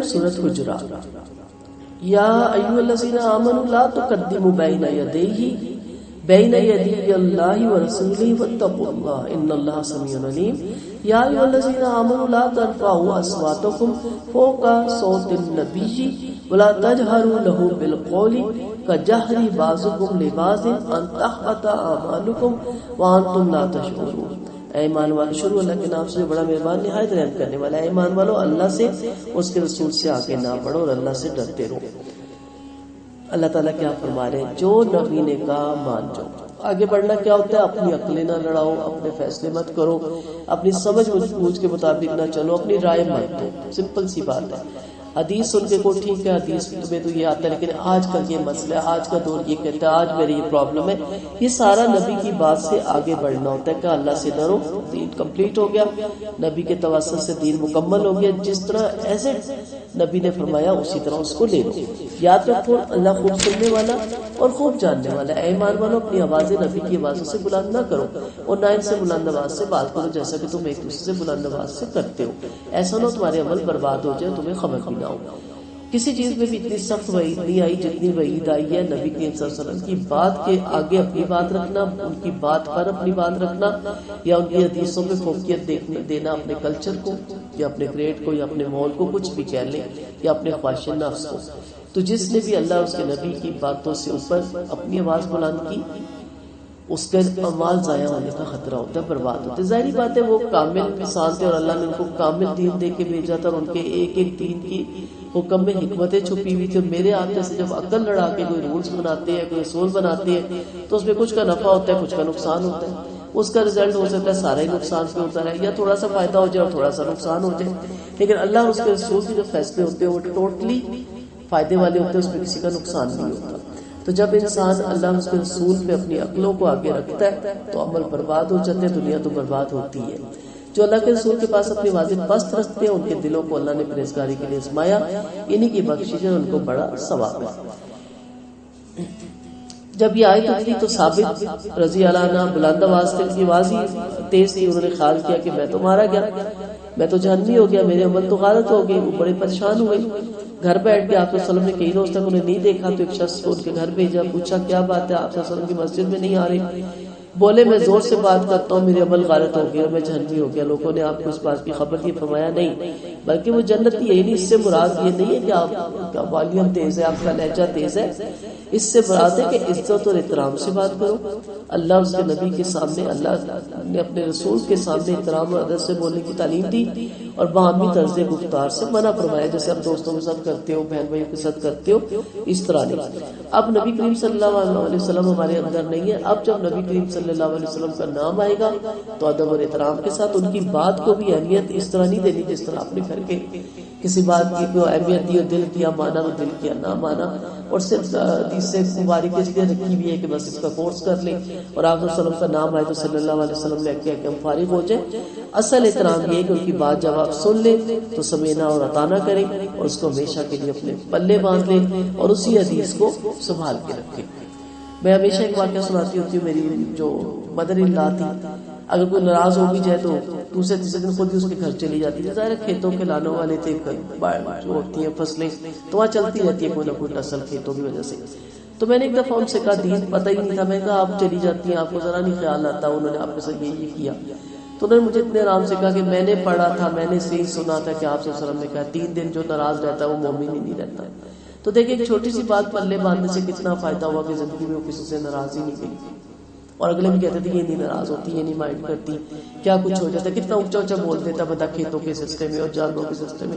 سورۃ حجرات. یا ایھا الذین آمنوا لا تقدموا بین یدی اللہ ورسولہ واتقوا اللہ ان اللہ سمیع علیم. یا ایھا الذین آمنوا لا ترفعوا اصواتکم فوق صوت النبی ولا تجهروا له بالقول كجهر بعضكم لبعض ان تحبط اعمالكم وانتم لا تشعرون. اے ایمان والو، شروع اللہ کے نام سے بڑا مہربان نہایت رحم کرنے والا. اے ایمان والو، اللہ سے اس کے رسول سے آگے نہ بڑھو اور اللہ سے ڈرتے رہو. اللہ تعالیٰ کیا فرما رہے ہیں؟ جو نبی نے کہا مان جاؤ. آگے بڑھنا کیا ہوتا ہے؟ اپنی عقلیں نہ لڑاؤ، اپنے فیصلے مت کرو، اپنی سمجھ بوجھ کے مطابق نہ چلو، اپنی رائے مت دو. سمپل سی بات ہے. حدیث سن کے کو ٹھیک ہے، حدیث میں تو یہ آتا ہے، لیکن آج کل یہ مسئلہ ہے، آج کا دور یہ کہتا ہے، آج میری یہ پرابلم ہے. یہ سارا نبی کی بات سے آگے بڑھنا ہوتا ہے کہ اللہ سے ڈرو. دین کمپلیٹ ہو گیا، نبی کے توسط سے دین مکمل ہو گیا. جس طرح ایسے نبی نے فرمایا اسی طرح اس کو لے لو. یاد رکھو اللہ خوب سننے والا اور خوب جاننے والا. اے ایمان والو، اپنی آوازیں نبی کی آوازوں سے بلند نہ کرو اور نہ ان سے بلند آواز سے بات کرو جیسا کہ تم ایک دوسرے سے بلند آواز سے کرتے ہو. ایسا نہ ہو تمہارے عمل برباد ہو جائے، تمہیں خبر بھی نہ ہو. کسی چیز میں بھی اتنی سخت وعید نہیں آئی جتنی وعید آئی ہے نبی کریم صلی اللہ علیہ وسلم کی بات کے آگے اپنی بات رکھنا، ان کی بات پر اپنی بات رکھنا، یا ان کی حدیثوں میں فوقیت دینا اپنے کلچر کو یا اپنے گریڈ کو یا اپنے ماحول کو، کچھ بھی کہہ لیں، یا اپنے خواہش نفس کو. تو جس نے بھی اللہ اس کے نبی کی باتوں سے اوپر اپنی آواز بلند کی، اس کے اعمال ضائع ہونے کا خطرہ ہوتا ہے، برباد ہوتے. ظاہری بات ہے وہ کامل انسان تھے اور اللہ نے ان کو کامل دین دے کے بھیجا تھا، اور ان کے ایک ایک دین کی حکم میں حکمتیں چھپی ہوئی تھی. میرے آپ جیسے جب عقل لڑا کے کوئی رولز بناتے ہیں، کوئی اصول بناتے ہیں، تو اس میں کچھ کا نفع ہوتا ہے، کچھ کا نقصان ہوتا ہے. اس کا رزلٹ ہو سکتا ہے سارا ہی نقصان پہ ہوتا ہے، یا تھوڑا سا فائدہ ہو جائے اور تھوڑا سا نقصان ہو جائے. لیکن اللہ اور اس کے رسول کے جو فیصلے ہوتے ہیں وہ ٹوٹلی فائدے والے ہوتے ہیں، اس میں کسی کا نقصان نہیں ہوتا. تو جب انسان اللہ اس کے رسول پہ اپنی عقلوں کو آگے رکھتا ہے تو عمل برباد ہو جاتے ہیں، دنیا تو برباد ہوتی ہے. جو اللہ کے رسول کے پاس اپنی واضح پست رکھتے ہیں، ان کے دلوں کو اللہ نے پرہیزگاری کے لیے آزمایا. انہی کی بخشش ہے، ان کو بڑا ثواب ہے. جب یہ آیت اتری تو ثابت رضی اللہ عنہ بلند آواز سے، کی آواز ہی تیز تھی، انہوں نے خیال کیا کہ میں تو مارا گیا، میں تو جہنمی ہو گیا، میرے عمل تو غلط ہو گئے. وہ بڑے پریشان ہوئے. گھر بیٹھ کے آپ صلی اللہ علیہ وسلم نے کئی روز تک انہیں نہیں دیکھا، تو ایک شخص کو ان کے گھر بھیجا، پوچھا کیا بات ہے، آپ صلی اللہ علیہ وسلم کی مسجد میں نہیں آ رہے. بولے میں زور سے بات کرتا ہوں، میرے عمل غلط ہو گیا اور میں جہنمی ہو گیا. لوگوں نے آپ کو اس بات کی خبر دی؟ فرمایا نہیں، بلکہ وہ جنتی ہے. یعنی اس سے مراد یہ نہیں ہے کہ آپ کا والیوم تیز ہے، آپ کا لہجہ تیز ہے. اس سے مراد ہے کہ عزت اور احترام سے بات کرو. اللہ اس کے نبی کے سامنے، اللہ نے اپنے رسول کے سامنے احترام اور ادب سے بولنے کی تعلیم دی اور باہمی طرز گفتار سے منع فرمایا، جیسے آپ دوستوں کے ساتھ کرتے ہو، بہن بھائیوں کے ساتھ کرتے ہو، اس طرح نہیں. اب نبی کریم صلی اللہ علیہ وسلم ہمارے اندر نہیں ہے. اب جب نبی کریم صلی اللہ علیہ وسلم کا نام آئے گا تو ادب اور احترام کے ساتھ ان کی بات کو بھی اہمیت اس طرح نہیں دینی جس طرح آپ نے کر کے کسی بات کی کوئی اہمیت دی اور دل کیا مانا تو دل کیا نہ مانا، اور صرف حدیث سے مبارک اس لیے رکھی ہوئی ہے کہ بس اس کا کورس کر لیں اور آپ صلی اللہ علیہ وسلم کا نام آئے تو صلی اللہ علیہ وسلم نے کہہ کہ ہم فارغ ہو جائیں. اصل احترام یہ ہے کہ ان کی بات جب آپ سن لیں تو سمینا اور اطانا کریں اور اس کو ہمیشہ کے لیے اپنے پلے باندھ لیں اور اسی حدیث کو سنبھال کے رکھیں. میں ہمیشہ ایک واقعہ سناتی ہوتی ہوں. میری جو مدر ان لا تھی، اگر کوئی ناراض ہو بھی جائے تو دوسرے تیسرے دن خود ہی اس کے گھر چلی جاتی تھی. ظاہر کھیتوں کے لانوں والے تھے، جو ہوتی ہیں فصلیں تو وہاں چلتی رہتی ہے کوئی نہ کوئی نسل کھیتوں کی وجہ سے. تو میں نے ایک دفعہ ان سے کہا، دین پتہ ہی نہیں تھا، میں نے کہا آپ چلی جاتی ہیں، آپ کو ذرا نہیں خیال آتا انہوں نے آپ کے ساتھ یہ کیا. تو انہوں نے مجھے اتنے آرام سے کہا کہ میں نے پڑھا تھا، میں نے صحیح سنا تھا کہ آپ صلی اللہ علیہ وسلم نے کہا 3 دن جو ناراض رہتا ہے وہ مومن ہی نہیں رہتا. تو دیکھیں ایک چھوٹی سی بات پلے باندھنے سے کتنا فائدہ ہوا کہ زندگی میں وہ کسی سے ناراض ہی نہیں گئی. اور اگلے بھی کہتے تھے یہ نہیں ناراض ہوتی، یہ نہیں مائنڈ کرتی، کیا کچھ ہو جاتا ہے، کتنا اونچا اونچا بول دیتا بتا کھیتوں کے سلسلے میں اور جانوروں کے سلسلے میں.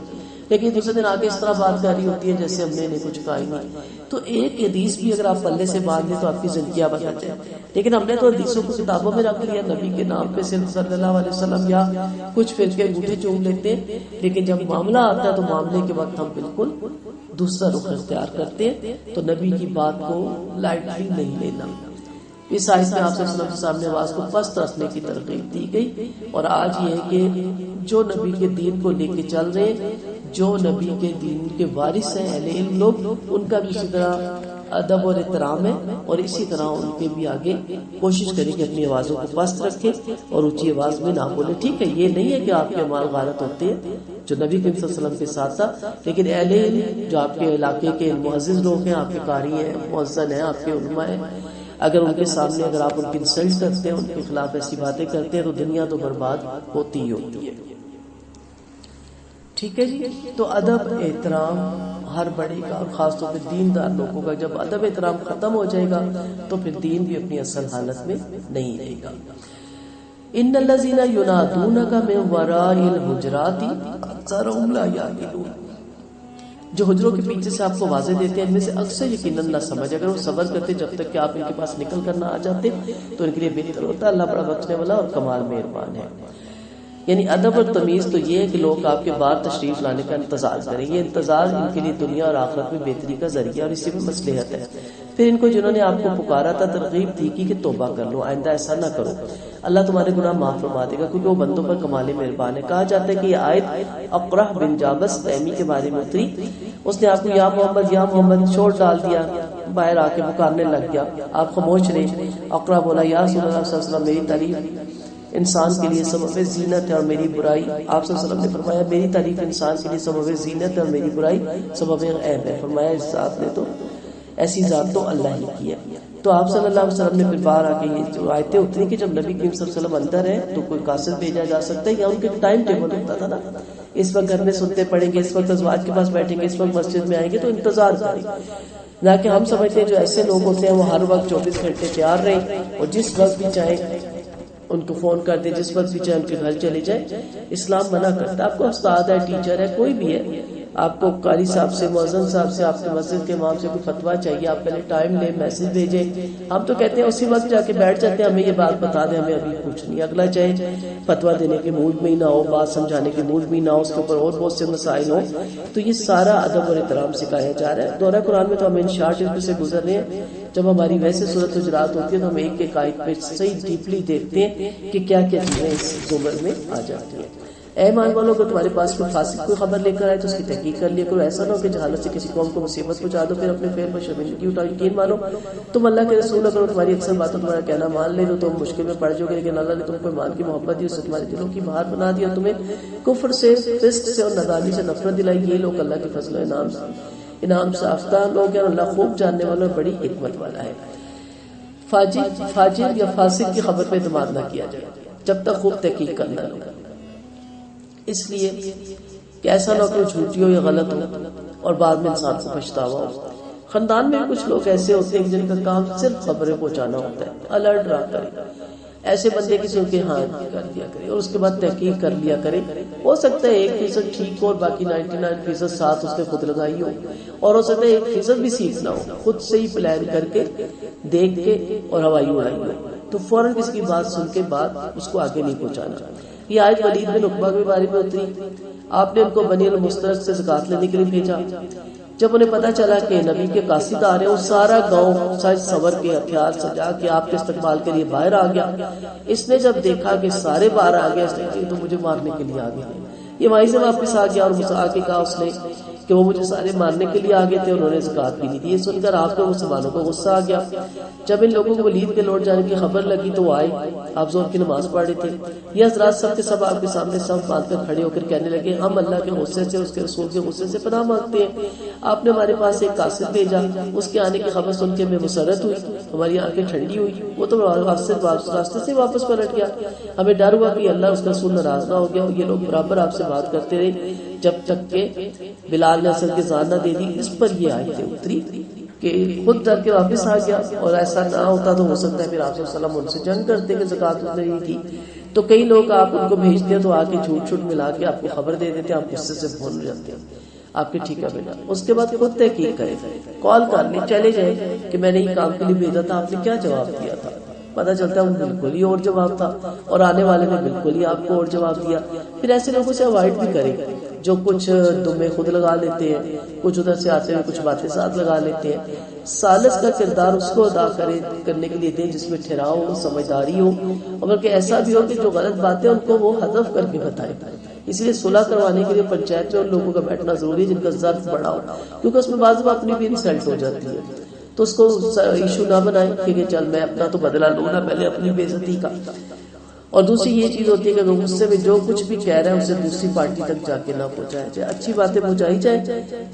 لیکن دوسرے دن آگے اس طرح بات کر رہی ہوتی ہے جیسے ہم نے انہیں کچھ کہا ہی نہیں. تو ایک حدیث بھی اگر آپ پلے سے باندھ لیں تو آپ کی زندگیاں بدل جائیں. لیکن ہم نے تو حدیثوں کو کتابوں میں رکھ لیا، نبی کے نام پہ صلی اللہ علیہ وسلم یا کچھ فرقے انگوٹھے چوم لیتے ہیں. لیکن جب معاملہ آتا ہے تو معاملے کے وقت ہم بالکل دوسرا رخ اختیار کرتے ہیں. تو نبی کی بات کو لائٹلی نہیں لینا. اس آیت میں آپ صلی اللہ علیہ وسلم کے سامنے آواز کو پست رکھنے کی ترغیب دی گئی. اور آج یہ ہے کہ جو نبی کے دین کو لے کے چل رہے ہیں، جو نبی کے دین کے وارث ہیں اہل علم لوگ، ان کا بھی اسی طرح ادب اور احترام ہے اور اسی طرح ان کے بھی آگے کوشش کریں کہ اپنی آوازوں کو پست رکھیں اور اونچی آواز میں نہ بولے. ٹھیک ہے، یہ نہیں ہے کہ آپ کے اعمال غلط ہوتے ہیں، جو نبی کریم صلی اللہ علیہ وسلم کے ساتھ تھا. لیکن اہل علم جو آپ کے علاقے کے معزز لوگ ہیں، آپ کے قاری ہیں، مؤذن ہیں، آپ کے علماء ہیں، اگر ان کے سامنے اگر آپ ان کی انسلٹ کرتے ہیں، ان کے خلاف ایسی باتیں کرتے ہیں تو دنیا تو برباد ہوتی ہی ہوتی ہے. ٹھیک ہے جی. تو ادب احترام ہر بڑے کا، اور خاص طور پہ دیندار لوگوں کا جب ادب احترام ختم ہو جائے گا تو پھر دین بھی اپنی اصل حالت میں نہیں رہے گا. ان الذین ینادونک من وراء الحجرات اکثرهم لا یعقلون. جو حجروں کے پیچھے سے آپ کو واضح دیتے ہیں ان میں سے اکثر یقیناً نہ سمجھ. اگر وہ صبر کرتے جب تک کہ آپ ان کے پاس نکل کر نہ آ جاتے تو ان کے لیے بہتر ہوتا. اللہ بڑا بخشنے والا اور کمال مہربان ہے. یعنی ادب اور تمیز تو یہ ہے کہ لوگ آپ کے باہر تشریف لانے کا انتظار کریں. یہ انتظار ان کے لیے دنیا اور آخرت میں بہتری کا ذریعہ اور اسی میں مصلحت ہے. پھر ان کو جنہوں نے آپ کو پکارا تھا ترغیب دی کہ توبہ کر لو، آئندہ ایسا نہ کرو، اللہ تمہارے گناہ معاف فرما دے گا کیونکہ وہ بندوں پر کمال مہربان ہے. کہا جاتا ہے کہ یہ آیت اقرہ بن جابس تیمی کے بارے میں اتری. اس نے آپ کو یا محمد چھوڑ ڈال دیا، باہر آ کے پکارنے لگ گیا، آپ خاموش رہے. اقرہ بولا یا رسول اللہ صلی اللہ علیہ وسلم میری تعریف انسان کے لیے سبب زینت ہے اور میری برائی. آپ صلی اللہ علیہ وسلم نے فرمایا میری تعریف انسان کے لیے سبب زینت ہے اور میری برائی سبب عیب ہے. فرمایا اس ذات نے تو ایسی ذات تو اللہ ہی کی ہے. تو آپ صلی اللہ علیہ وسلم نے پھر باہر آ کے یہ جو آیتیں اتری کہ جب نبی کریم صلی اللہ علیہ وسلم اندر ہے تو کوئی قاصد بھیجا جا سکتا ہے، یا ان کے ٹائم ٹیبل ہوتا تھا نا، اس وقت گھر میں سنتے پڑھیں گے، اس وقت ازواج کے پاس بیٹھیں گے، اس وقت مسجد میں آئیں گے، تو انتظار کریں. نہ کہ ہم سمجھتے ہیں جو ایسے لوگ ہوتے ہیں وہ ہر وقت 24 گھنٹے تیار رہیں اور جس وقت بھی چاہیں ان کو فون کر دیں، جس وقت بھی چاہے ان کے گھر چلے جائیں. اسلام منع کرتا ہے. آپ کو استاد ہے، ٹیچر ہے، کوئی بھی ہے، آپ کو قاری صاحب سے، مؤذن صاحب سے، آپ کے مسجد کے امام سے کوئی فتویٰ چاہیے، آپ پہلے ٹائم لیں، میسج بھیجیں. ہم تو کہتے ہیں اسی وقت جا کے بیٹھ جاتے ہیں، ہمیں یہ بات بتا دیں، ہمیں ابھی کچھ نہیں. اگلا چاہے فتویٰ دینے کے موڈ میں ہی نہ ہو، بات سمجھانے کے موڈ میں ہی نہ ہو، اس کے اوپر اور بہت سے مسائل ہوں. تو یہ سارا ادب اور احترام سکھایا جا رہا ہے. دورہ قرآن میں تو ہم ان شارٹ اس سے گزر رہے ہیں. جب ہماری ویسے صورت حجرات ہوتی ہے تو ہم ایک ایک آیت پہ صحیح ڈیپلی دیکھتے ہیں کہ کیا کیا چیزیں اس زمر میں آ جاتی ہیں. اے ایمان والوں کو تمہارے پاس کوئی فاسق کوئی خبر لے کر آئے تو اس کی تحقیق کر لیا کرو. ایسا نہ ہو کہ جہالت سے کسی قوم کو مصیبت پہنچا دو پھر اپنے فعل پر شرمندگی اٹھاؤ. یقین مانو تم اللہ کے رسول اگر تمہاری اکثر باتوں تمہارا کہنا مان لے تو تم مشکل میں پڑ جاؤ گے. لیکن اللہ نے تم کو ایمان کی محبت دی، اس سے تمہارے دلوں کی بہار بنا دیا، تمہیں کفر سے، فسق سے اور نادانی سے نفرت دلائی. یہ لوگ اللہ کے فضل و انعام سے آفتہ لوگ ہیں. اللہ خوب جاننے والا اور بڑی حکمت والا ہے. فاجر یا فاسق کی خبر پہ اعتماد نہ کیا جائے جب تک خوب تحقیق کرنا لو. اس لیے کہ ایسا نہ کہ جھوٹی ہو یا غلط ہو اور بعد میں انسان کو پچھتاوا ہو. خاندان میں کچھ لوگ ایسے ہوتے ہیں جن کا کام صرف خبریں پہنچانا ہوتا ہے. الرٹ رہا کرے، ایسے بندے کی سن کے ہاں کر دیا کرے اور اس کے بعد تحقیق کر لیا کرے. ہو سکتا ہے 1% ٹھیک ہو اور باقی 99% ساتھ اس نے خود لگائی ہو، اور ہو سکتا ہے 1% بھی سیکھنا ہو. خود سے ہی پلان کر کے دیکھ کے اور ہوائی اڑائی ہو تو فوراً کسی کی بات سن کے بعد اس کو آگے نہیں پہنچانا. یہ آیت ولید بن عقبہ کے بارے میں اتری. آپ نے ان کو بنی المستلق سے زکوٰۃ لینے کے لیے بھیجا. جب انہیں پتا چلا کہ نبی کے قاصد آ رہے ہیں، وہ سارا گاؤں سج سور کے ہتھیار سجا کے آپ کے استقبال کے لیے باہر آ گیا. اس نے جب دیکھا کہ سارے باہر آ گئے اس نے تو مجھے مارنے کے لیے آ گئے. یہ وہیں سے واپس آ گیا اور مجھ سے آ کے کہا اس نے کہ وہ مجھے سارے مارنے کے لیے آگے تھے، انہوں نے زکوٰۃ بھی نہیں دی. یہ سن کر آپ کو مسلمانوں کو غصہ آ گیا. جب ان لوگوں کو ولید کے لوٹ جانے کی خبر لگی تو وہ آئے. آپ ظہر کی نماز پڑھ رہے تھے. یہ حضرات سب کے سب آپ کے سامنے سب باندھ کر کھڑے ہو کر کہنے لگے ہم اللہ کے غصے سے، اس کے رسول کے غصے سے پناہ مانگتے ہیں. آپ نے ہمارے پاس ایک قاصد بھیجا، اس کے آنے کی خبر سن کے ہمیں مسرت ہوئی، ہماری آنکھیں ٹھنڈی ہوئی. وہ تو راستے سے واپس پلٹ گیا. ہمیں ڈر ہوا کہ اللہ اس کا رسول ناراض نہ ہو گیا. یہ لوگ برابر آپ سے بات کرتے رہے جب تک کہ بلال نے اصل کی جان نہ دے دی. اس پر یہ آیتیں اتری کہ خود ڈر کے واپس آ گیا. اور ایسا نہ ہوتا تو ہو سکتا ہے پھر آپ صلی اللہ علیہ وسلم ان سے جنگ کرتے کہ زکوٰۃ اس نے نہیں کی. تو کئی لوگ آپ ان کو بھیجتے ہیں تو آ کے جھوٹ ملا کے آپ کو خبر دے دیتے ہیں، آپ غصے سے بھول جاتے ہیں. آپ کے ٹھیک ہے بیٹا. اس کے بعد خود تحقیق کرے، کال کر لیں، چلے جائیں کہ میں نے یہ کام کے لیے بھیجا تھا، آپ نے کیا جواب دیا تھا. پتہ چلتا ہے وہ بالکل ہی اور جواب تھا اور آنے والے نے بالکل ہی آپ کو اور جواب دیا. پھر ایسے لوگوں سے اوائڈ بھی کریں جو کچھ دمیں خود لگا لیتے ہیں، کچھ ادھر سے آتے ہیں کچھ باتیں ساتھ لگا لیتے ہیں. سالس کا کردار اس کو ادا کرنے کے لیے دیں جس میں ٹھہراؤ ہو، سمجھداری ہو، اور بلکہ ایسا بھی ہو کہ جو غلط باتیں ان کو وہ حذف کر کے بتائے. اس لیے صلح کروانے کے لیے پنچایت میں ان لوگوں کا بیٹھنا ضروری ہے جن کا ظرف بڑا ہو، کیونکہ اس میں بعض دفعہ اپنی بھی انسلٹ ہو جاتی ہے. تو اس کو ایشو نہ بنائیں کہ چل میں اپنا تو بدلہ لوں نا پہلے اپنی بے عزتی کا. اور دوسری یہ چیز ہوتی ہے کہ غصے میں جو کچھ بھی کہہ رہا ہے اسے دوسری پارٹی تک جا کے نہ پہنچایا جائے. اچھی باتیں پہنچائی جائیں،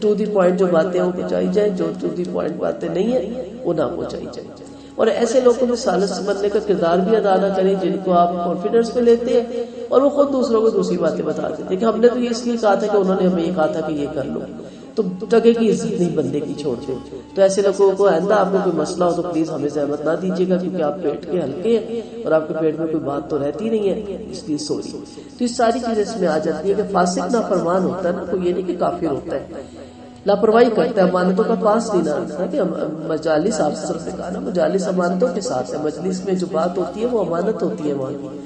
ٹو دی پوائنٹ جو باتیں ہیں وہ پہنچائی جائیں، جو ٹو دی پوائنٹ باتیں نہیں ہیں وہ نہ پہنچائی جائیں. اور ایسے لوگوں میں ثالث بننے کا کردار بھی ادا نہ کریں جن کو آپ کانفیڈنس میں لیتے ہیں اور وہ خود دوسروں کو دوسری باتیں بتا دیتے ہیں کہ ہم نے تو یہ اس لیے کہا تھا کہ انہوں نے ہمیں یہ کہا تھا کہ یہ کر لو، تو ٹکے کی عزت نہیں بندے کی چھوڑتے. تو ایسے لوگوں کو آئندہ آپ کو کوئی مسئلہ ہو تو پلیز ہمیں زحمت نہ دیجیے گا، کیونکہ آپ پیٹ کے ہلکے ہیں اور آپ کے پیٹ میں کوئی بات تو رہتی نہیں ہے، اس لیے سوری. تو یہ ساری چیزیں اس میں آ جاتی ہے کہ فاسق نافرمان ہوتا ہے نا، کوئی یہ نہیں کہ کافر ہوتا ہے، لاپرواہی کرتا ہے، امانتوں کا پاس نہیں نہ رکھتا. کہ مجالس آپ صرف نے کہا نا، مجالس امانتوں کے ساتھ ہے، مجلس میں جو بات ہوتی ہے وہ امانت ہوتی ہے وہاں کی.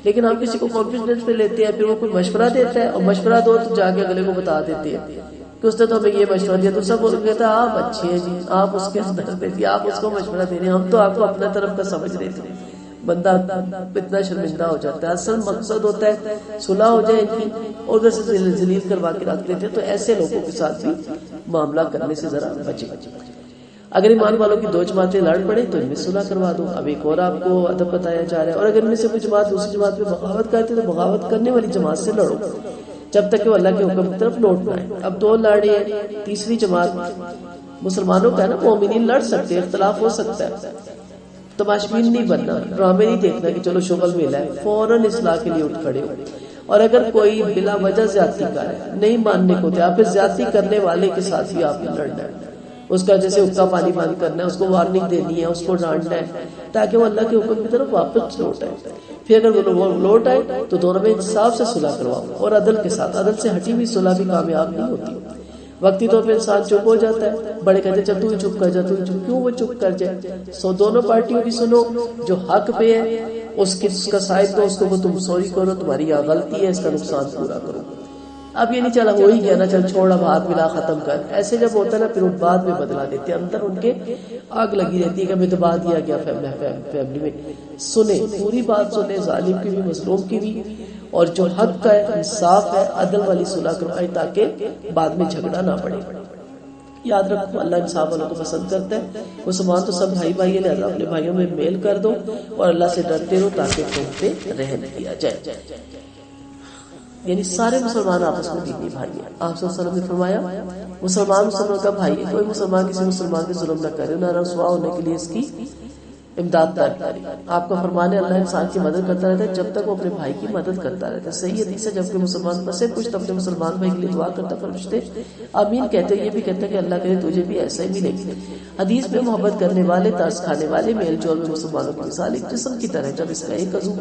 لیکن ہم کسی کو کانفیڈنس پہ لیتے ہیں، پھر وہ کوئی مشورہ دیتا ہے اور مشورہ دو تو جا کے اگلے کو بتا دیتے ہیں کہ اس نے تو ہمیں یہ مشورہ دیا، تو سب لوگ کہتے ہیں آپ اچھے ہیں جی، آپ اس کے اندر دیتی، آپ اس کو مشورہ دے رہے ہیں، ہم تو آپ کو اپنا طرف کا سمجھ رہے تھے. بندہ اتنا شرمندہ ہو جاتا ہے. اصل مقصد ہوتا ہے صلح ہو جائے ان کی اور ادھر سے ذلیل کروا کے رکھ دیتے. تو ایسے لوگوں کے ساتھ بھی معاملہ کرنے سے ذرا بچے. اگر ایمان والوں کی دو جماعتیں لڑ پڑے تو ان میں صلح کروا دو. اب ایک اور آپ کو ادب بتایا جا رہا ہے، اور اگر ان میں سے کوئی جماعت دوسری جماعت پہ بغاوت کرتے تو بغاوت کرنے والی جماعت سے لڑو جب تک کہ وہ اللہ کے حکم کی طرف لوٹ نہ آئے. اب دو لڑے ہیں، تیسری جماعت مسلمانوں کا ہے نا، مومنین لڑ سکتے ہیں، اختلاف ہو سکتا ہے. تماشبین نہیں بننا، ڈرامے نہیں دیکھنا کہ چلو شغل میلہ ہے، فوراً اصلاح کے لیے اٹھ کھڑے ہو. اور اگر کوئی بلا وجہ زیادتی کا ہے، نہیں ماننے کو تھے، پھر زیادتی کرنے والے کے ساتھ بھی آپ نے لڑنا ہے. اس کا جیسے حکا پانی بند کرنا ہے، اس کو وارننگ دینی ہے، اس کو ڈانٹنا ہے تاکہ وہ اللہ کے حکم کی طرف واپس لوٹ آئے. پھر اگر وہ لوٹ آئے تو دونوں میں انصاف سے صلح کرواؤ اور عدل کے ساتھ. عدل سے ہٹی ہوئی صلح بھی کامیاب نہیں ہوتی. وقتی طور پہ انسان چپ ہو جاتا ہے، بڑے کہتے ہیں چل تو ہی چپ کر جا، تو ہی چپ. کیوں وہ چپ کر جائے؟ دونوں پارٹیوں کی سنو، جو حق پہ ہے اس کا سائد دو، اس کو تم سوری کرو، تمہاری یہ غلطی ہے، اس کا نقصان پورا کرو. اب یہ نہیں چلا ہو ہی گیا نا، چل چھوڑ اب ہاتھ ملا ختم کر. ایسے جب ہوتا ہے نا پھر وہ بعد میں بدلا دیتے ہیں، اندر ان کے آگ لگی رہتی ہے کہ ہمیں دبا دیا گیا فیملی میں. سنیں پوری بات، سنیں ظالم کی بھی مظلوم کی بھی، اور جو حق کا ہے، انصاف ہے، عدل والی صلح کروائے تاکہ بعد میں جھگڑا نہ پڑے. یاد رکھو اللہ انصاف والوں کو پسند کرتا ہے. مسلمان تو سب بھائی بھائی ہیں، لہذا اپنے بھائیوں میں میل کر دو اور اللہ سے ڈرتے رہو تاکہ تم پہ رحم کیا جائے. یعنی سارے مسلمان آپس میں دینی بھائی ہیں. آپ صلی اللہ علیہ وسلم نے فرمایا مسلمان کا بھائی ہے، کوئی مسلمان کسی مسلمان کے ظلم نہ کرے، نہ رسوا ہونے کے لیے اس کی امداد نہ کرے. آپ کا فرمان ہے اللہ انسان کی مدد کرتا رہتا ہے جب تک وہ اپنے بھائی کی مدد کرتا رہتا ہے. صحیح حدیث ہے جب کہ مسلمان پسے کچھ اپنے مسلمان بھائی کے لیے دعا کرتا فرشتے آمین کہتے ہیں. یہ بھی کہتے ہیں کہ اللہ کرے تجھے بھی ایسا ہی ملے. حدیث میں محبت کرنے والے، ترس کھانے والے، میل جول میں مسلمانوں کی مثال ایک جسم کی طرح. جب اس کا ایک عضو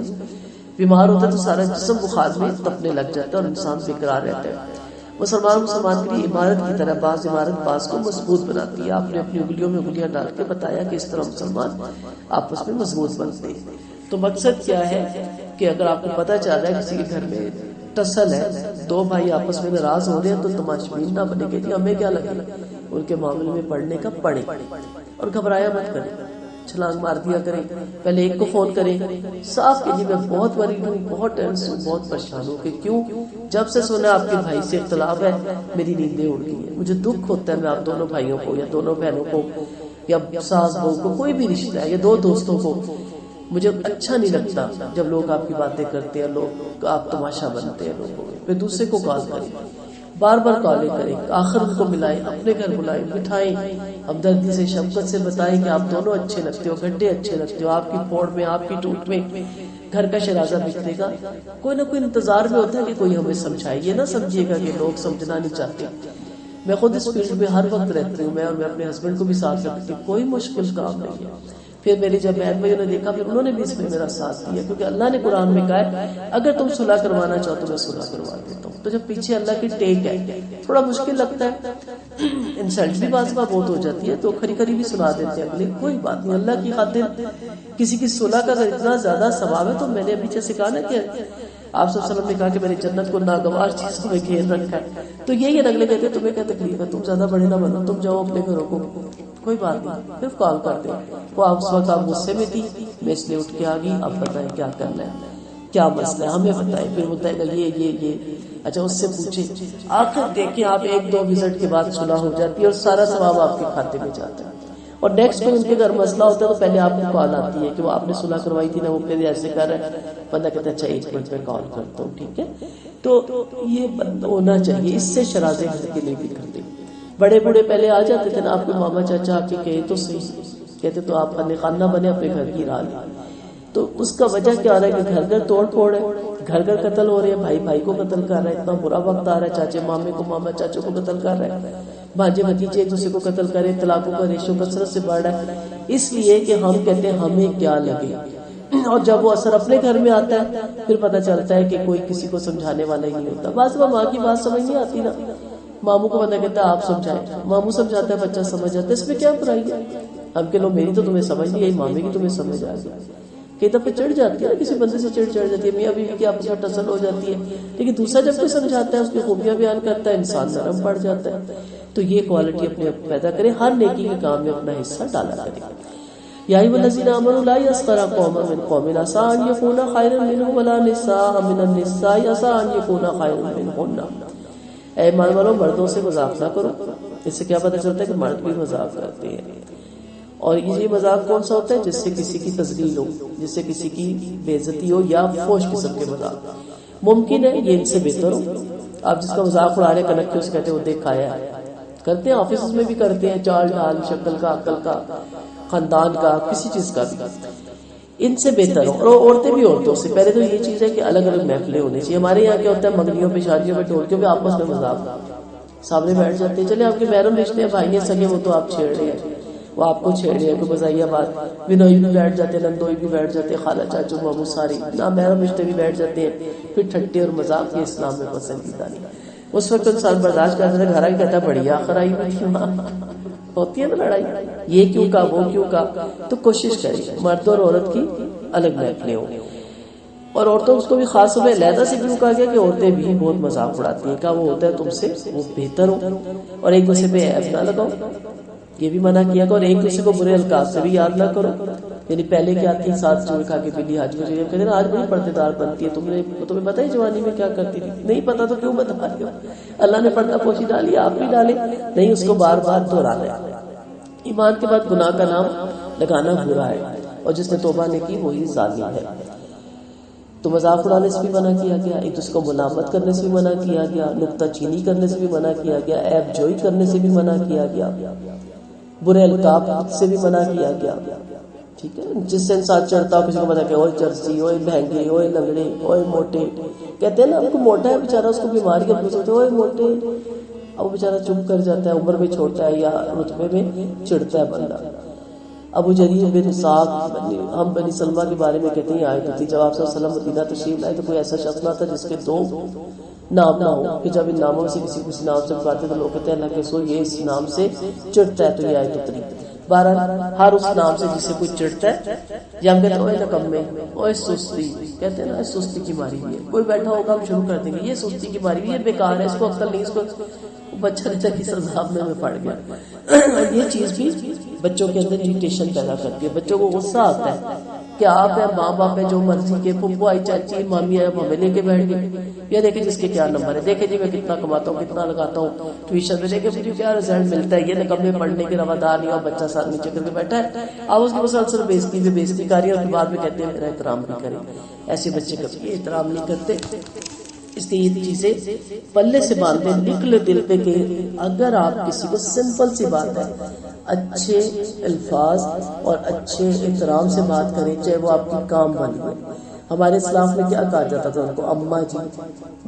بیمار ہوتا ہے تو سارا جسم بخار میں تپنے لگ جاتا ہے اور انسان بےقرار رہتا ہے. مسلمان کے لیے عمارت کی طرح، بعض عمارت بعض کو مضبوط بناتی ہے. آپ نے اپنی انگلیوں میں انگلیاں ڈال کے بتایا کہ اس طرح مسلمان آپس میں مضبوط بنتے ہیں. تو مقصد کیا ہے کہ اگر آپ کو پتہ چل رہا ہے کسی کے گھر میں ٹسل ہے، دو بھائی آپس میں ناراض ہو رہے ہیں، تو تماشبین نہ بنے کہ ہمیں کیا لگے، ان کے معاملے میں پڑھنے کا پڑھے اور گھبرایا مت کریں، چھلانگ مار دیا کریں. پہلے ایک کو فون کریں، صاف کہ جی میں بہت ورید ہوں، بہت ٹینس ہوں، بہت پریشان ہوں. کہ کیوں؟ جب سے سنا آپ کے بھائی سے اختلاف ہے میری نیندیں اڑ گئی ہیں. مجھے دکھ ہوتا ہے، میں آپ دونوں بھائیوں کو یا دونوں بہنوں کو یا ساس بہو کو، کوئی بھی رشتہ ہے یا دو دوستوں کو، مجھے اچھا نہیں لگتا جب لوگ آپ کی باتیں کرتے ہیں، لوگ آپ تماشا بنتے ہیں لوگوں میں. پھر دوسرے کو کال کریں، بار بار کالیں کریں، آخر ان کو ملائیں، اپنے گھر بلائیں، بٹھائیں، ہمدردی سے شفقت سے بتائیں کہ آپ دونوں اچھے لگتے ہو، گڈھے اچھے لگتے ہو، آپ کی پھوڑ میں آپ کی ٹوٹ میں گھر کا شرازہ بکھرے گا. کوئی نہ کوئی انتظار میں ہوتا ہے کہ کوئی ہمیں سمجھائے. یہ نہ سمجھیے گا کہ لوگ سمجھنا نہیں چاہتے. میں خود اس فیلڈ میں ہر وقت رہتی ہوں، میں اور میں اپنے ہسبینڈ کو بھی ساتھ رکھتی ہوں. کوئی مشکل کام نہیں ہے. پھر میری جب بہن بھائیوں نے دیکھا پھر انہوں نے بھی اس میں میرا ساتھ دیا، کیونکہ اللہ نے قرآن میں کہا ہے اگر تم صلح کروانا چاہو تو میں صلح کروا دیتا ہوں. تو جب پیچھے اللہ کی ٹیک ہے تھوڑا مشکل لگتا ہے، انسلٹ بھی بعض بار بہت ہو جاتی ہے، تو کھری کھری بھی سنا دیتے ہیں اگلے. کوئی بات نہیں، اللہ کی خاطر کسی کی صلح کا اتنا زیادہ ثواب ہے. تو میں نے ابھی جیسے کہا نا کہ آپ صلی اللہ علیہ وسلم نے کہا کہ میری جنت کو ناگوار چیزوں میں گھیر رکھا ہے. تو یہی اگلے کہتے ہیں تمہیں کیا تکلیف ہے، تم زیادہ بڑے نہ بنو، تم جاؤ اپنے گھروں کو. کوئی بات نہیں، صرف کال کرتے وہ آپ اس وقت آپ غصے میں تھی، میں اس لیے اٹھ کے آ گئی، آپ بتائیں کیا کرنا ہے، کیا مسئلہ ہے، ہمیں بتائیں. پھر بتائے گا یہ اچھا اس سے پوچھیں. آخر دیکھیں آپ ایک دو وزٹ کے بعد صلح ہو جاتی ہے اور سارا ثواب آپ کے کھاتے میں جاتا ہے. اور نیکسٹ کوئی ان کے گھر مسئلہ ہوتا ہے تو پہلے آپ کو کال آتی ہے کہ وہ آپ نے صلح کروائی تھی نا، وہ پھر ایسے کر رہا ہے، بندہ کہتا ہے اچھا 1 منٹ میں کال کرتا ہوں، ٹھیک ہے. تو یہ ہونا چاہیے، اس سے شرازے گھر کے لیے بھی کرتے. بڑے بوڑھے پہلے آ جاتے تھے نا، آپ کے ماما چاچا آپ کے کہے تو صحیح، کہتے تو آپ خانہ بنے اپنے گھر کی راہ لیں. تو اس کا وجہ کیا آ رہا ہے کہ گھر گھر توڑ پھوڑ ہے، گھر گھر قتل ہو رہے ہیں، بھائی بھائی کو قتل کر رہا ہے، اتنا برا وقت آ رہا ہے، چاچے مامے کو، ماما چاچوں کو قتل کر رہا ہے، بھانجے بھتیجے ایک دوسرے کو قتل کرے، طلاقوں کا ریشو کثرت سے بڑھ رہا ہے. اس لیے کہ ہم کہتے ہیں ہمیں کیا لگے، اور جب وہ اثر اپنے گھر میں آتا ہے پھر پتہ چلتا ہے کہ کوئی کسی کو سمجھانے والا ہی نہیں ہوتا. بعض ماں کی بات سمجھ نہیں آتی نا، ماموں کو بندہ کہتا ہے آپ سمجھائیں، ماموں سمجھاتا ہے بچہ سمجھ جاتا ہے، اس میں کیا برائی ہے. ہم کہ لو میری تو تمہیں سمجھ نہیں آئی، مامے کی تمہیں سمجھ آ گئی. کئی دفعہ چڑھ جاتی ہے، کسی بندے سے چڑھ جاتی ہے، میاں بیوی کی آپس میں ٹسل ہو جاتی ہے، لیکن دوسرا جب کوئی سمجھاتا ہے، اس کی خوبیاں بیان کرتا ہے، انسان نرم پڑ جاتا ہے. تو یہ کوالٹی اپنے پیدا کرے، ہر نیکی کے کام میں اپنا حصہ ڈالا کرے. یا ایھا الذین آمنوا لا یسخر قوم من قوم عسى ان یکونوا خیرا منهم ولا نساء من النساء عسى ان یکونوا خیرا منهن. اے ایمان والو، مردوں سے مذاق نہ کرو. اس سے کیا پتہ چلتا ہے کہ مرد بھی مذاق کرتے ہیں. اور یہ مذاق کون سا ہوتا ہے؟ جس سے کسی کی تذلیل ہو، جس سے کسی کی بے عزتی ہو، یا فوش قسم کے مذاق. ممکن ہے یہ ان سے بہتر ہو. آپ جس کا مذاق اڑا رہے کنکھیوں سے کہتے ہیں وہ دیکھایا ہے، کرتے ہیں آفس میں بھی کرتے ہیں، چال ڈھال، شکل کا، عقل کا، خاندان کا، کسی چیز کا بھی. ان سے بہتر ہو. اور عورتیں بھی عورتوں سے. پہلے تو یہ چیز ہے کہ الگ الگ محفلیں ہونی چاہیے. ہمارے یہاں کیا ہوتا ہے، منگنیوں پہ، شادیوں پہ، ڈھولکیوں پہ آپس میں مذاق، سامنے بیٹھ جاتے ہیں، چلے آپ کے محرم رشتے ہیں، بھائی سگے، وہ تو آپ چھیڑ رہے ہیں، وہ آپ کو چھیڑ رہے ہیں، کوئی مزاحیہ بات. بنوئی بھی بیٹھ جاتے ہیں، نندوئی بھی بیٹھ جاتے ہیں، خالہ چاچو ماموں ساری نا محرم رشتے بھی بیٹھ جاتے ہیں. پھر ٹھٹے اور مذاق یہ اسلام میں پسندیدہ نہیں. اس وقت انسان برداشت کرتا ہے، گھر آ کے کہتا ہے بڑی آخر آئی ہوتی ہے نا لڑائی، یہ کیوں کہا، وہ کیوں کہا. تو کوشش کریں مرد اور عورت کی الگ محفلیں ہوں. اور عورتوں کو بھی خاص طور پہ علیحدہ سے کیوں کہا گیا کہ عورتیں بھی بہت مذاق اڑاتی ہیں. کہا وہ ہوتا ہے تم سے وہ بہتر ہو، اور ایک دوسرے پہ عیب نہ لگاؤ، یہ بھی منع کیا. اور ایک دوسرے کو برے القاب سے بھی یاد نہ کرو. یعنی پہلے کیا تھی، ساتھ چور کھا کے بلی حج میں کہتے ہیں آج بڑی پردے دار بنتی ہے، تمہیں پتہ ہی جوانی میں کیا کرتی تھی. نہیں پتا تو کیوں بتا رہے ہو؟ اللہ نے پردہ پوشی ڈالی، آپ بھی ڈالے. نہیں، اس کو بار بار دہرانا ہے. ایمان کے بعد گناہ کا نام لگانا برا ہے، اور جس نے توبہ نہیں کی وہی ظالم ہے. تو مذاق اڑانے سے بھی منع کیا گیا، ایک دوسرے کو ملامت کرنے سے بھی منع کیا گیا، نکتہ چینی کرنے سے بھی منع کیا گیا، عیب جوئی کرنے سے بھی منع کیا گیا، برے القاب سے بھی منع کیا گیا. ٹھیک ہے، جس سے انسان چڑھتا ہو، کسی کو پتا کہ اوے چرسی، اوے مہنگے، اوے لنگڑے، اوے موٹے. کہتے ہیں نا آپ کو موٹا ہے بیچارہ، اس کو بیماری اب ہوتے اوے موٹے. اب وہ بیچارہ چپ کر جاتا ہے، عمر میں چھوٹا ہے یا رتبے میں چڑھتا ہے بندہ. ابو جریر بن ساق، ہم بنی سلمہ کے بارے میں کہتے ہیں آیت ہوتی جب آپ صلی اللہ علیہ وسلم مدینہ تشریف لائے تو کوئی ایسا شخص نہ تھا جس کے 2 نام نہ ہو، کہ جب ان ناموں سے کسی نام سے پکارتے تو لوگ کہتے ہیں اللہ کے رسول یہ اس نام سے چڑھتا ہے، تو یہ آیت اتری. بہرحال ہر اس نام سے جس سے کوئی چڑھتا ہے، یا ہم کہتے ہیں اوے نکمے، اوے سستی، کہتے ہیں نا سستی کی ماری ہوئی ہے. کوئی بیٹھا ہوگا ہم شروع کر دیں گے یہ سستی کی ماری ہوئی ہے، بیکار ہے، اس کو عقل نہیں، اس کو بچہ رہتا کس عذاب میں پڑ گیا. یہ چیز بھی بچوں کے اندر اریٹیشن پیدا کرتی ہے. بچوں کو غصہ آتا ہے کہ آپ ہیں، ماں باپ ہیں جو مرضی کے، پھپھو آئی، چاچی، مامی آئی، ہمیں لے کے بیٹھ گئے. یہ دیکھیں جس کے کیا نمبر ہے، دیکھیں جی میں کتنا کماتا ہوں، کتنا لگاتا ہوں ٹیوشن میں، دیکھیں مجھے کیا رزلٹ ملتا ہے. یہ نکمے پڑھنے کے روادار نہیں، اور بچہ ساتھ نیچے کر کے بیٹھا ہے. آپ اس کی مسلسل بےزتی پہ بےزتی کر رہی ہے، اور پھر بعد میں کہتے ہیں میرا احترام نہیں کریں. ایسے بچے کبھی احترام نہیں کرتے. اس لیے یہ چیزیں پلے سے باندھیں، لکھ لے دل پہ کہ اگر آپ کسی کو سمپل سی بات ہے اچھے الفاظ اور اچھے احترام سے بات کریں، چاہے وہ آپ کی کام والی ہو. ہمارے اسلام میں کیا کہا جاتا تھا ان کو؟ اماں جی،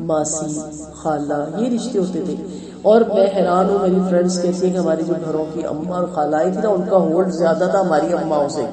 ماسی، خالہ، یہ رشتے ہوتے تھے. اور میں حیران ہوں، میری فرینڈس کہتی ہیں کہ ہماری جو گھروں کی اماں اور خالائیں تھی نا، ان کا ہولڈ زیادہ تھا ہماری اماؤں سے.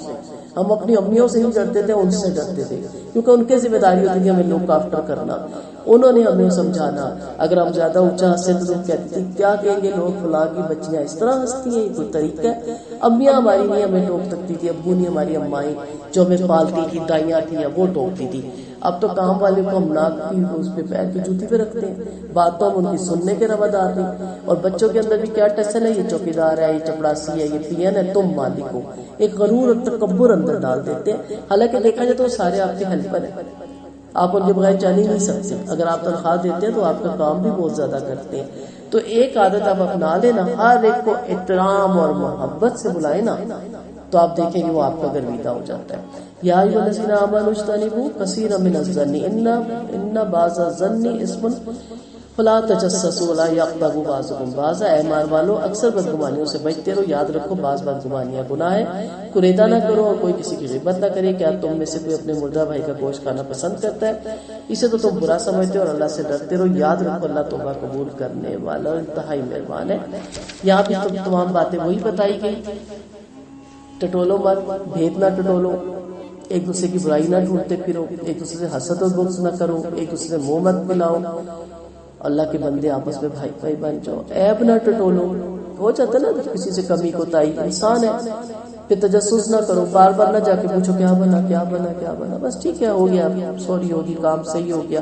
ہم اپنی امیوں سے نہیں ڈرتے تھے، ان سے ڈرتے تھے، کیونکہ ان کی ذمہ داری ہوتی تھی ہمیں لوک آفٹر کرنا. انہوں نے ہمیں سمجھانا. اگر ہم زیادہ اونچا ہنسے تو لوگ کہتے تھے کیا کہیں گے لوگ، فلاں کی بچیاں اس طرح ہنستی ہیں، یہ کوئی طریقہ ہے. امیاں ہماری نہیں ہمیں ٹوک سکتی تھی، ابو نہیں ہماری امائیں جو ہمیں پالتی تھی، دائیاں تھیں وہ ٹوکتی تھی. اب تو کام والے کو ہم ناک کی اس پہ پیر کی جوتی پہ رکھتے ہیں، بات تو ہم ان کی سننے کے روادار نہیں. اور بچوں کے اندر بھی کیا ٹسن ہے، یہ چوکیدار ہے، یہ چپڑاسی ہے، یہ پین ہے، تم مالک ہو. ایک غرور اور تکبر اندر ڈال دیتے ہیں. حالانکہ دیکھا جائے تو وہ سارے آپ کے ہیلپر ہیں، آپ ان کے بغیر چل ہی نہیں سکتے. اگر آپ تنخواہ دیتے ہیں تو آپ کا کام بھی بہت زیادہ کرتے ہیں. تو ایک عادت آپ اپنا لینا، ہر ایک کو احترام اور محبت سے بلائے نا، تو آپ دیکھیں گے وہ آپ کا گرویدہ ہو جاتا ہے۔ یا ایھا الذین آمنوا اجتنبوا کثیرا من الظن ان بعض الظن اسم فلا تجسسوا ولا یغتب بعضکم بعضا، اے ایمان والو اکثر بدگمانیوں سے بچتے رہو، یاد رکھو بعض بدگمانیاں گناہ ہے، قریدہ نہ کرو اور کوئی کسی کی غیبت نہ کرے۔ کیا تم میں سے کوئی اپنے مردہ بھائی کا گوشت کھانا پسند کرتا ہے؟ اسے تو تم برا سمجھتے ہو، اور اللہ سے ڈرتے رہو، یاد رکھو اللہ توبہ قبول کرنے والا انتہائی مہربان ہے۔ یہاں بھی تمام باتیں وہی بتائی گئی، ٹٹولو مت، بھید نہ ٹٹولو، ایک دوسرے کی برائی نہ ڈھونڈتے پھرو، ایک دوسرے سے حسد اور بغض نہ کرو، ایک دوسرے سے منہ مت ملاؤ، اللہ کے بندے آپس میں بھائی بھائی بن جاؤ، عیب نہ ٹٹولو، ہو جاتا نا کسی سے کمی کوتاہی، انسان ہے، پھر تجسس نہ کرو، بار بار نہ جا کے پوچھو کیا بنا کیا بنا کیا بنا، بس ٹھیک ہے ہو گیا سوری ہوگی کام صحیح ہو گیا،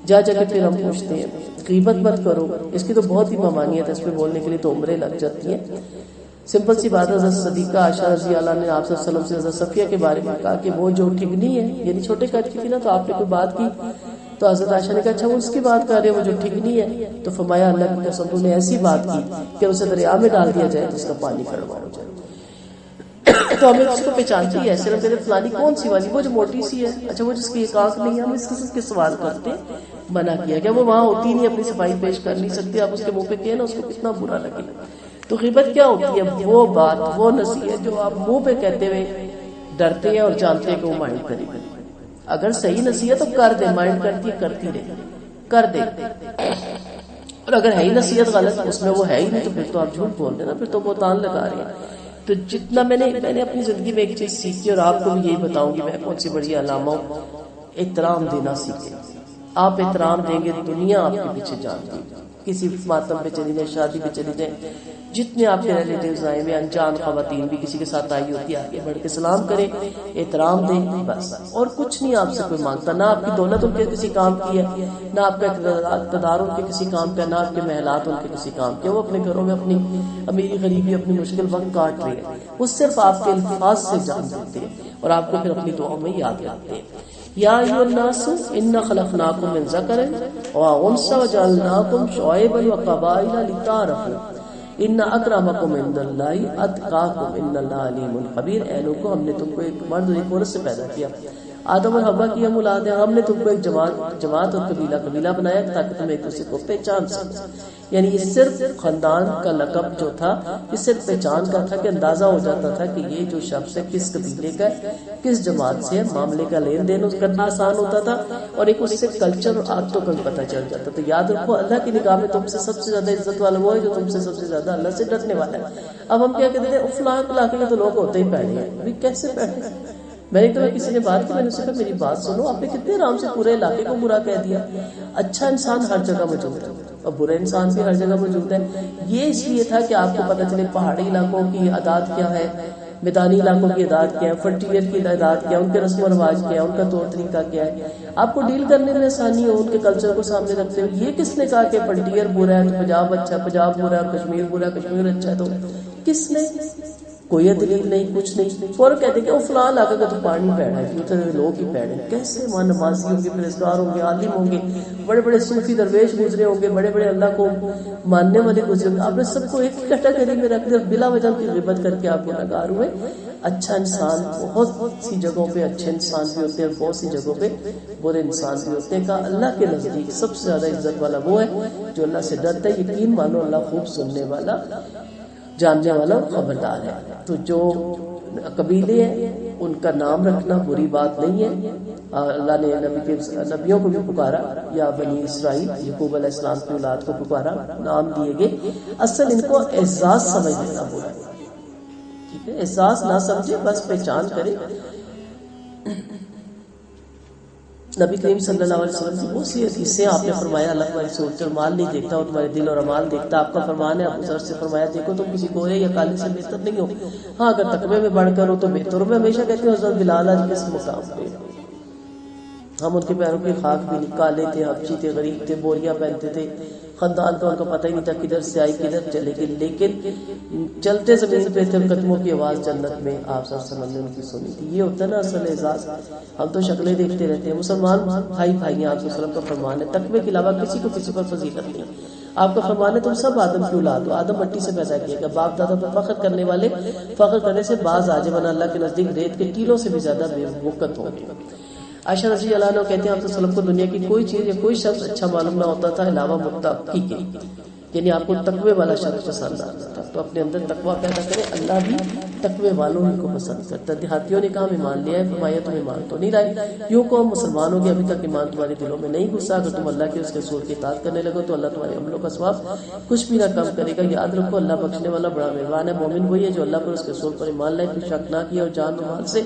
جا کے پھر ہم پوچھتے ہیں۔ غیبت مت کرو، اس کی تو بہت ہی ممانعت ہے، اس پہ بولنے کے لیے تو عمریں لگ جاتی ہیں۔ سمپل سی بات ہے، حضرت صدیقہ عائشہ رضی اللہ عنہا نے آپ صلی اللہ علیہ وسلم سے حضرت صفیہ کے بارے میں کہا کہ وہ جو ٹھگنی ہے، یعنی چھوٹے قد کی تھی نا، تو آپ نے کوئی بات کی تو حضرت عائشہ نے کہا اچھا وہ اس کی بات کر رہے وہ جو ٹھگنی ہے، تو فرمایا اللہ کی قسم تو نے ایسی بات کی کہ اسے دریا میں ڈال دیا جائے تو اس کا پانی کڑوا ہو جائے۔ تو ہمیں اس کو پہچانتی ہے، صرف میرے فلانی کون سی والی، وہ جو موٹی سی ہے، اچھا وہ جس کی ایک آنکھ نہیں ہے، ہم اس قسم کے سوال کرتے ہیں۔ منع کیا کہ وہ وہاں ہوتی نہیں، اپنی صفائی پیش کر نہیں سکتی، آپ اس کے منہ پہ کہیں نا اس کو کتنا برا لگے۔ تو غیبت کیا ہوتی ہے؟ وہ بات، وہ نصیحت جو آپ منہ پہ کہتے ہوئے ڈرتے ہیں اور جانتے ہیں کہ وہ مائنڈ کرے گا۔ اگر صحیح نصیحت تو کر دے، مائنڈ کرتی رہے، کر دے، اور اگر ہے ہی نصیحت غلط، اس میں وہ ہے ہی نہیں، تو پھر تو آپ جھوٹ بول رہے ہیں نا، پھر تو بہتان لگا رہے ہیں۔ تو جتنا میں نے اپنی زندگی میں ایک چیز سیکھی اور آپ کو بھی یہی بتاؤں گی، میں کون سی بڑی علامہ ہوں، احترام دینا سیکھیں۔ آپ احترام دیں گے دنیا آپ کے پیچھے جانتی ہے، کسی ماتم پہ چلی جائیں، شادی پہ چلی جائیں، جتنے آپ کے ریلیٹیوز آئے ہوئے، انجان خواتین بھی کسی کے ساتھ آئی ہوتی ہے، آگے بڑھ کے سلام کریں، احترام دیں، بس، اور کچھ نہیں آپ سے کوئی مانگتا، نہ آپ کی دولت ان کے کسی کام کی ہے، نہ آپ کا اقتدار ان کے کسی کام کا، نہ آپ کے محلات ان کے کسی کام کے، وہ اپنے گھروں میں اپنی امیری غریبی اپنی مشکل وقت کاٹ رہے ہیں، وہ صرف آپ کے الفاظ سے جان دیتے ہیں اور آپ کو پھر اپنی دعاؤں میں یاد رکھتے ہیں۔ یا ایھا الناس انا خلقناکم من ذکر وانثی وجعلناکم شعوبا وقبائل لتعارفوا ان اکرمکم عند اللہ اتقاکم ان اللہ علیم خبیر۔ اے لوگوں، ہم نے تم کو ایک مرد اور ایک عورت سے پیدا کیا، آدم اور حوا کی ہم اولاد ہیں، ہم نے تم کو ایک جماعت اور قبیلہ بنایا تاکہ تم ایک دوسرے کو پہچان سکو۔ یعنی یہ صرف خاندان کا لقب جو تھا، یہ صرف پہچان کا تھا کہ اندازہ ہو جاتا تھا کہ یہ جو شخص ہے کس قبیلے کا ہے، کس جماعت سے ہے، معاملے کا لین دین کرنا آسان ہوتا تھا، اور ایک اس سے کلچر اور عادتوں کا بھی پتہ چل جاتا۔ تو یاد رکھو اللہ کی نگاہ میں تم سے سب سے زیادہ عزت والا وہ ہے جو تم سے سب سے زیادہ اللہ سے ڈرنے والا ہے۔ اب ہم کیا کہتے ہیں، فلاں علاقے میں تو لوگ ہوتے ہی پیڑے ہیں، بھائی کیسے پیڑے؟ میں نے کہا کسی نے بات کی، میں نے کہا میری بات سنو، آپ نے کتنے آرام سے پورے علاقے کو برا کہہ دیا۔ اچھا انسان ہر جگہ موجود ہے اور برا انسان بھی ہر جگہ موجود ہے۔ یہ اس لیے تھا کہ آپ کو پتہ چلے پہاڑی علاقوں کی عادات کیا ہے، میدانی علاقوں کی عادات کیا ہے، فرنٹیئر کی عادات کیا ہے، ان کے رسم و رواج کیا ہے، ان کا طور طریقہ کیا ہے، آپ کو ڈیل کرنے میں آسانی ہو ان کے کلچر کو سامنے رکھتے ہوئے۔ یہ کس نے کہا کہ فرنٹیئر برا ہے تو پنجاب اچھا ہے، پنجاب برا ہے کشمیر برا ہے، کشمیر اچھا ہے؟ تو کس نے؟ کوئی دلیل نہیں، کچھ نہیں، فوراً کہتے کہ وہ فلاں علاقے کا تو پانی پیڑ ہے، اتنے لوگ ہی پیڑ ہیں۔ کیسے وہاں نمازی ہوں گے، پرہیزگار ہوں گے، عالم ہوں گے، بڑے بڑے صوفی درویش گزرے ہوں گے، بڑے بڑے اللہ کو ماننے والے گزرے ہوں گے، آپ نے سب کو ایک کیٹیگری میں رکھ دیا، بلا وجہ کی غیبت کر کے آپ گنہگار ہوئے۔ اچھا انسان بہت سی جگہوں پہ اچھے انسان بھی ہوتے ہیں، بہت سی جگہوں پہ برے انسان بھی ہوتے ہیں۔ کہا اللہ کے نزدیک سب سے زیادہ عزت والا وہ ہے جو اللہ سے ڈرتا ہے، یقین مانو اللہ خوب سننے والا، جاننے والا اور خبردار ہے۔ تو جو قبیلے ہیں ان کا نام رکھنا بری بات نہیں ہے۔ اللہ نے نبیوں کو بھی پکارا، یا بنی اسرائیل، یعقوب علیہ السلام کی اولاد کو پکارا، نام دیے گئے، اصل ان کو اعزاز سمجھ لینا برا ہے، ٹھیک ہے، احساس نہ سمجھے، بس پہچان کرے۔ نبی کریم صلی اللہ علیہ وسلم کی بہت سی حدیثیں آپ نے فرمایا اللہ تمہاری صورت اور مال نہیں دیکھتا، اور تمہارے دل اور اعمال دیکھتا۔ آپ کا فرمان ہے، ابو ذر سے فرمایا دیکھو تم کسی گورے یا کالے سے بہتر نہیں ہو، ہاں اگر تقوی میں بڑھ کر ہو تو بہتر ہو۔ میں ہمیشہ کہتی ہوں حضرت بلال آج کس مقام پہ، ہم ان کے پیروں کی خاک بھی نہیں، کالے تھے، حبشی تھے، غریب تھے، بوریاں پہنتے تھے، خاندان کا ان کا پتہ ہی نہیں تھا کدھر سے آئی کدھر چلے گی، لیکن چلتے زمین پہ تھے، قدموں کی آواز جنت میں آپ صلی اللہ علیہ وسلم نے ان کی سنی تھی۔ یہ ہوتا ہے نا اصل اعزاز۔ ہم تو شکلیں دیکھتے رہتے ہیں، مسلمان بھائی بھائی ہیں، آپ صلی اللہ علیہ وسلم کا فرمان ہے، تقوی کے علاوہ کسی کو کسی پر فضیلت نہیں۔ آپ کا فرمان ہے تم سب آدم کی اولاد ہو، آدم مٹی سے پیدا کیا گیا، باپ دادا پر فخر کرنے والے فخر کرنے سے باز آجے ورنہ اللہ کے نزدیک ریت کے ٹیلوں سے بھی زیادہ بے وقت ہوں گے۔ عائشہ رضی اللہ عنہ کہتے ہیں آپ صلی اللہ علیہ وسلم کو دنیا کی کوئی چیز یا کوئی شخص اچھا معلوم نہ ہوتا تھا علاوہ متقی کے، یعنی آپ کو تقوی والا شخص پسند آتا تھا، تو اپنے اندر تقوی پیدا کرے، اللہ بھی تقوی والوں ہی کو پسند کرتا ہے۔ دیہاتیوں نے کہا ایمان لیا ہے، فرمایا تم ایمان تو نہیں لائے، یوں قوم مسلمان ہو گیا ابھی تک ایمان تمہارے دلوں میں نہیں گھسا، اگر تم اللہ کے اس کے رسول کی اطاعت کرنے لگو تو اللہ تمہارے عملوں کا ثواب کچھ بھی نہ کم کرے گا۔ یاد رکھو اللہ بخشنے والا بڑا مہربان ہے۔ مومن وہی ہے جو اللہ پر اس کے رسول پر ایمان لائے، کوئی شک نہ کیا اور جان و مال سے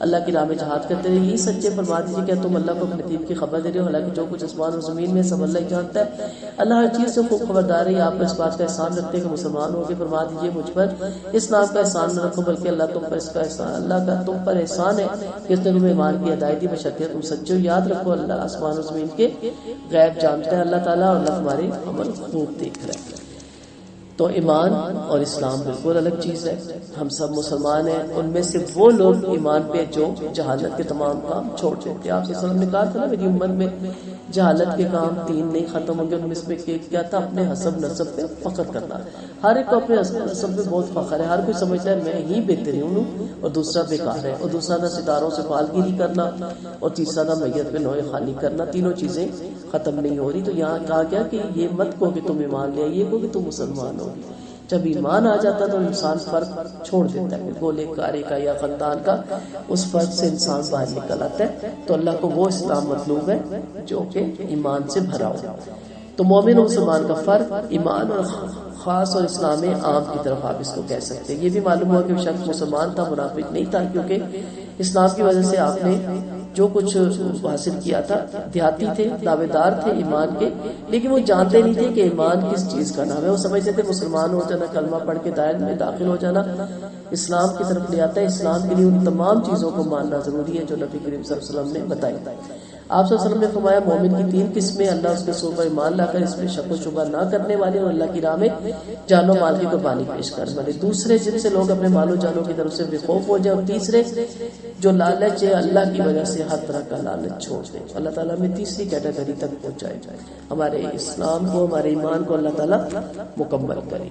اللہ کی راہ میں جہاد کرتے رہے۔ یہ سچے فرما دیجیے کہ تم اللہ کو اپنے دین کی خبر دے رہے ہو، حالانکہ جو کچھ آسمان اور زمین میں سب اللہ ہی جانتا ہے۔ اللہ ہر چیز سے خوب خبردار ہے۔ آپ پر اس بات کا احسان رکھتے کہ مسلمان ہو کے فرما دیجیے مجھ پر اس نام کا احسان نہ رکھو بلکہ اللہ تم پر اس کا احسان، اللہ کا تم پر احسان ہے کہ اس نے تمہیں ایمان کی ہدایت دی، بشرطیہ تم سچے ہو۔ یاد رکھو اللہ آسمان و زمین کے غیب جانتا ہے اللہ تعالیٰ، اور اللہ تمہارے عمل خوب دیکھ رہا ہے۔ تو ایمان اور اسلام بالکل الگ چیز ہے۔ ہم سب مسلمان ہیں، ان میں سے وہ لوگ ایمان پہ جو جہالت کے تمام کام چھوڑ دیتے۔ آپ صلی اللہ علیہ وسلم نے کہا تھا نا میری امت میں جہالت کے کام 3 نہیں ختم ہوں گے، ان میں سے کیا تھا؟ اپنے حسب نسب پہ فخر کرنا۔ ہر ایک کو اپنے حسب نسب پہ بہت فخر ہے، ہر کوئی سمجھتا ہے میں ہی بہترین ہوں اور دوسرا بیکار ہے، اور دوسرا نہ ستاروں سے فالگیری کرنا، اور تیسرا نہ میت پہ نوئے خالی کرنا۔ تینوں چیزیں ختم نہیں ہو رہی۔ تو یہاں کہا گیا کہ یہ مت کہو کہ تم ایمان لیا، یہ کہو کہ تم مسلمان ہو۔ جب ایمان آ جاتا تو انسان فرق چھوڑ دیتا ہے، گولے کارے کا یا خاندان کا، اس فرق سے انسان باہر نکل آتا ہے۔ تو اللہ کو وہ اسلام مطلوب ہے جو کہ ایمان سے بھرا ہو۔ تو مومن اور مسلمان کا فرق ایمان اور خاص اور اسلام عام کی طرف آپ اس کو کہہ سکتے ہیں۔ یہ بھی معلوم ہوا کہ وہ شخص مسلمان تھا، منافق نہیں تھا، کیونکہ اسلام کی وجہ سے آپ نے جو کچھ حاصل کیا تھا۔ دیہاتی تھے، دعوے دار تھے ایمان کے، لیکن وہ جانتے نہیں تھے کہ ایمان کس چیز کا نام ہے۔ وہ سمجھتے تھے مسلمان ہو جانا، کلمہ پڑھ کے دائرے میں داخل ہو جانا اسلام کی طرف لے آتا ہے۔ اسلام کے لیے ان تمام چیزوں کو ماننا ضروری ہے جو نبی کریم صلی اللہ علیہ وسلم نے بتائی۔ آپ صلی اللہ علیہ وسلم نے فرمایا مومن کی 3 قسمیں، اللہ اس کے رسول پر ایمان لا کر اس میں شک و شبہ نہ کرنے والے اور اللہ کی راہ میں جان و مال کی قربانی پیش کرنے والے، دوسرے جن سے لوگ اپنے مال و جانوں کی طرف سے بے خوف ہو جائیں، اور تیسرے جو لالچ ہے اللہ کی وجہ سے ہر طرح کا لالچ چھوڑ دیں۔ اللہ تعالیٰ میں تیسری کیٹیگری تک پہنچائے، ہمارے اسلام کو، ہمارے ایمان کو اللہ تعالیٰ مکمل کرے۔